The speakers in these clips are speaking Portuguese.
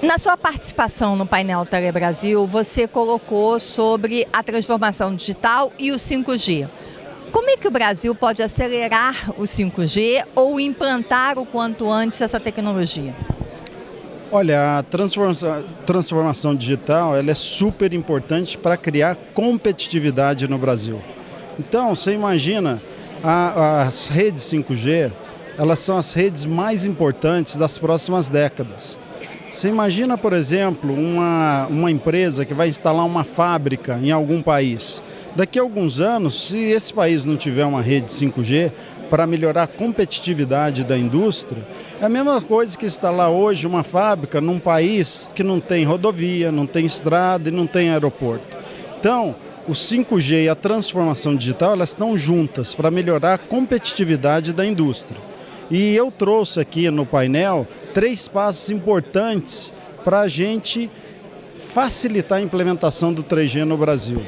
Na sua participação no painel Telebrasil, você colocou sobre a transformação digital e o 5G. Como é que o Brasil pode acelerar o 5G ou implantar o quanto antes essa tecnologia? Olha, a transformação digital ela é super importante para criar competitividade no Brasil. Então, você imagina, as redes 5G, elas são as redes mais importantes das próximas décadas. Você imagina, por exemplo, uma empresa que vai instalar uma fábrica em algum país. Daqui a alguns anos, se esse país não tiver uma rede 5G para melhorar a competitividade da indústria, é a mesma coisa que instalar hoje uma fábrica num país que não tem rodovia, não tem estrada e não tem aeroporto. Então, o 5G e a transformação digital elas estão juntas para melhorar a competitividade da indústria. E eu trouxe aqui no painel 3 passos importantes para a gente facilitar a implementação do 3G no Brasil.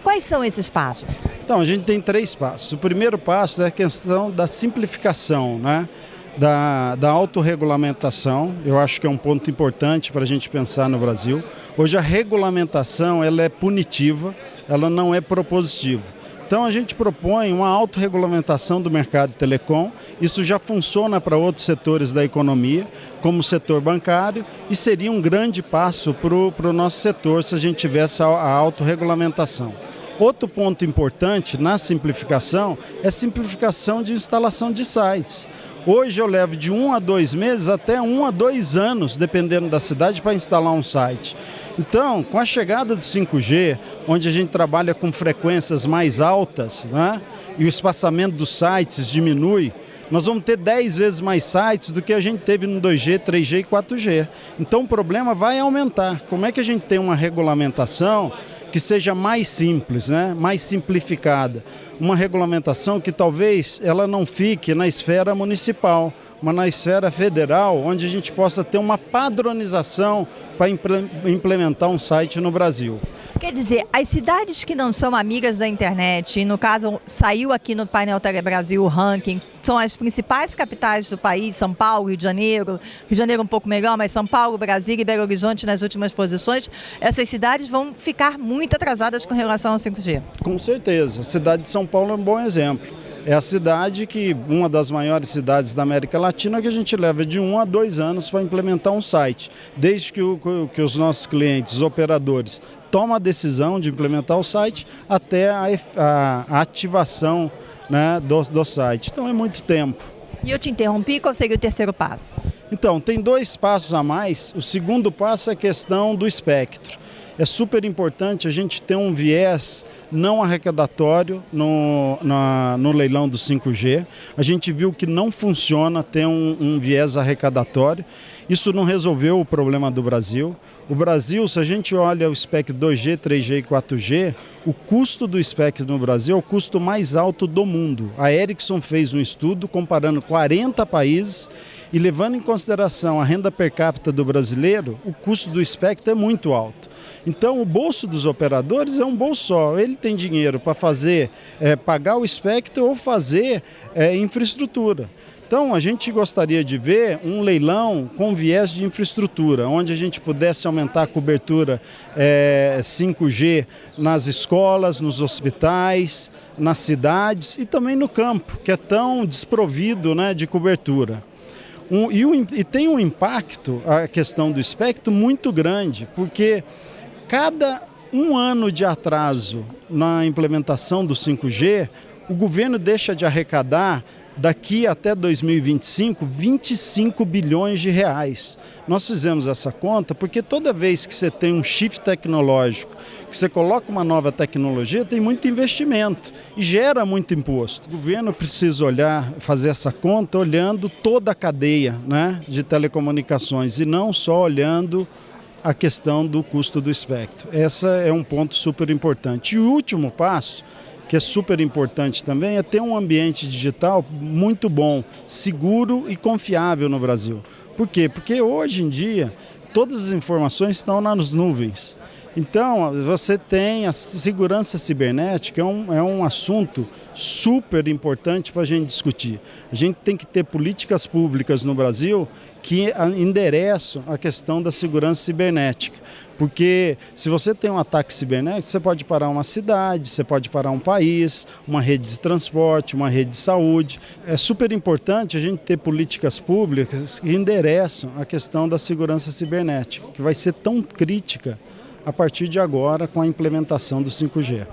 Quais são esses passos? Então, a gente tem 3 passos. O primeiro passo é a questão da simplificação, né? Da autorregulamentação. Eu acho que é um ponto importante para a gente pensar no Brasil. Hoje a regulamentação ela é punitiva, ela não é propositiva. Então a gente propõe uma autorregulamentação do mercado de telecom, isso já funciona para outros setores da economia, como o setor bancário, e seria um grande passo para o nosso setor se a gente tivesse a autorregulamentação. Outro ponto importante na simplificação é a simplificação de instalação de sites. Hoje eu levo de 1 a 2 meses até 1 a 2 anos, dependendo da cidade, para instalar um site. Então, com a chegada do 5G, onde a gente trabalha com frequências mais altas, né, e o espaçamento dos sites diminui, nós vamos ter 10 vezes mais sites do que a gente teve no 2G, 3G e 4G. Então o problema vai aumentar. Como é que a gente tem uma regulamentação que seja mais simples, né? Mais simplificada? Uma regulamentação que talvez ela não fique na esfera municipal, mas na esfera federal, onde a gente possa ter uma padronização para implementar um site no Brasil. Quer dizer, as cidades que não são amigas da internet, e no caso saiu aqui no painel Telebrasil o ranking, são as principais capitais do país, São Paulo, Rio de Janeiro um pouco melhor, mas São Paulo, Brasília e Belo Horizonte nas últimas posições, essas cidades vão ficar muito atrasadas com relação ao 5G. Com certeza, a cidade de São Paulo é um bom exemplo. É a cidade que, uma das maiores cidades da América Latina, que a gente leva de 1 a 2 anos para implementar um site. Desde que os nossos clientes, os operadores, tomam a decisão de implementar o site até a ativação, né, do site. Então é muito tempo. E eu te interrompi, qual seria o terceiro passo? Então, tem 2 passos a mais. O segundo passo é a questão do espectro. É super importante a gente ter um viés não arrecadatório no leilão do 5G. A gente viu que não funciona ter um viés arrecadatório. Isso não resolveu o problema do Brasil. O Brasil, se a gente olha o espectro 2G, 3G e 4G, o custo do espectro no Brasil é o custo mais alto do mundo. A Ericsson fez um estudo comparando 40 países e levando em consideração a renda per capita do brasileiro, o custo do espectro é muito alto. Então o bolso dos operadores é um bolso só. Ele tem dinheiro para pagar o espectro ou fazer infraestrutura. Então a gente gostaria de ver um leilão com viés de infraestrutura, onde a gente pudesse aumentar a cobertura 5G nas escolas, nos hospitais, nas cidades e também no campo, que é tão desprovido, né, de cobertura. E tem um impacto, a questão do espectro, muito grande, porque cada 1 ano de atraso na implementação do 5G, o governo deixa de arrecadar, daqui até 2025, 25 bilhões de reais. Nós fizemos essa conta porque toda vez que você tem um shift tecnológico, que você coloca uma nova tecnologia, tem muito investimento e gera muito imposto. O governo precisa fazer essa conta olhando toda a cadeia, né, de telecomunicações e não só olhando a questão do custo do espectro. Esse é um ponto super importante. E o último passo, que é super importante também, é ter um ambiente digital muito bom, seguro e confiável no Brasil. Por quê? Porque hoje em dia todas as informações estão nas nuvens. Então, você tem a segurança cibernética, é um assunto super importante para a gente discutir. A gente tem que ter políticas públicas no Brasil que endereçam a questão da segurança cibernética. Porque se você tem um ataque cibernético, você pode parar uma cidade, você pode parar um país, uma rede de transporte, uma rede de saúde. É super importante a gente ter políticas públicas que endereçam a questão da segurança cibernética, que vai ser tão crítica a partir de agora com a implementação do 5G.